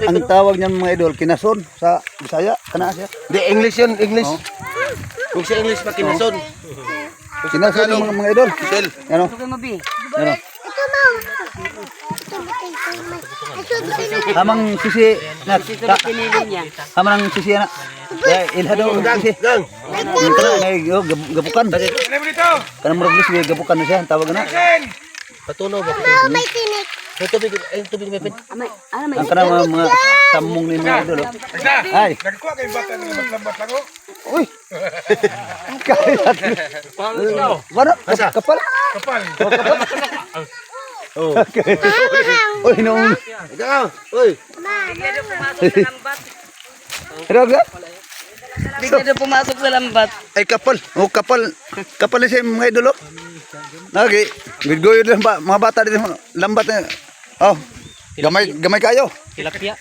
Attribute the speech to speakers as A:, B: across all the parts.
A: Ang tawag niyan mga idol, kinason sa Bisaya, kana siya.
B: Di English yun, English. Kung sa English pa kinason.
A: Kinason yung mga idol.
B: Sel.
A: Ano? Ano? Hamang sisi na hamang sisi na. Ya ilhado sisi.
B: Gang.
A: Gabukan. Kana murag sisi gabukan na siya, tawag na.
B: Patunaw ba?
C: May tinik.
B: Tubig may pin.
A: Ang kana mga tamong ni mga idol. Ay.
D: Nagkuha kay bata ng lambat lang oh.
A: Uy. Kaya. Ano? Kapal.
D: Kapal.
B: Oh.
A: Uy, nung.
B: Ikaw. Uy.
A: Raga.
E: Bigla na pumasok sa lambat.
A: Ay kapal. Oh, kapal. Kapal na siya mga idol. Lagi. Gudgoy lang ba mga bata dito lambat na. Oh. Gamay kayo.
E: Tilapia.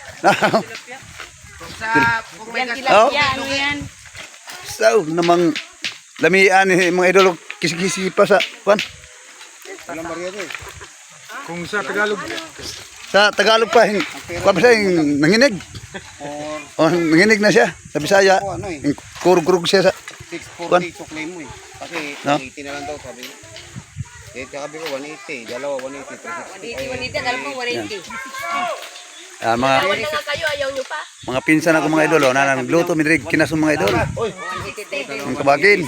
C: Yan
A: tilapia,
E: Ano yan?
A: So, namang lamian ni mga idol kisi-kisi pa sa pan.
D: Kung sa Tagalog.
A: Sa Tagalog pa nanginig. Oh, nanginig na siya sa Bisaya. Kurug-kurug siya sa
B: 640 suklay mo eh. Kasi
A: No?
B: 180 na lang daw sabi niya. Eh, sabi ko 180, dalawa 180, 360.
A: mga pinsan ako mga idol, na nagluto midrig kinason mga idol. Ang kabagin.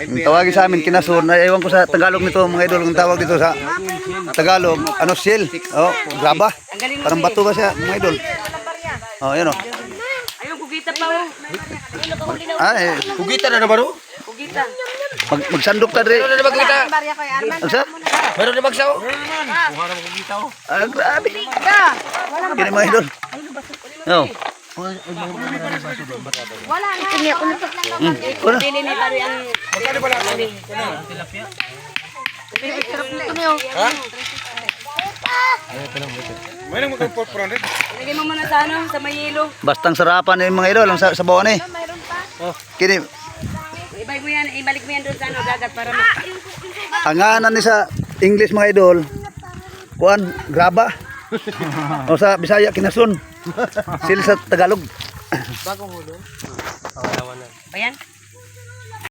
A: Ang tawagin sa amin kinason, ewan ko sa Tagalog nito mga idol, ang tawag dito sa Tagalog, ano shell. Oh, graba. Parang bato ba siya mga idol? Oh, yan oh.
E: Ayun, kugita pa oh.
A: Ay,
B: Kugita na naman oh.
E: Kugita.
A: magsandok ka dre.
B: Meron na magkita.
A: Ano
B: Meron na magsaw.
A: Ah, grabe. Kini mga idol. Oh.
C: Wala na. Hindi ako
A: Wala.
E: Dili ni pare ang
D: Magkano pala? May nang magpapron rin.
E: Lagay mo muna sa ano, sa may yelo.
A: Bastang sarapan yung mga idol, ang sabawan eh. Kini,
E: Ibalik mo yan, doon sa ano, dagat para
A: anganan ni sa English mga idol. Kuan, graba. O sa Bisaya kinason. Sil sa Tagalog.
E: Bayan?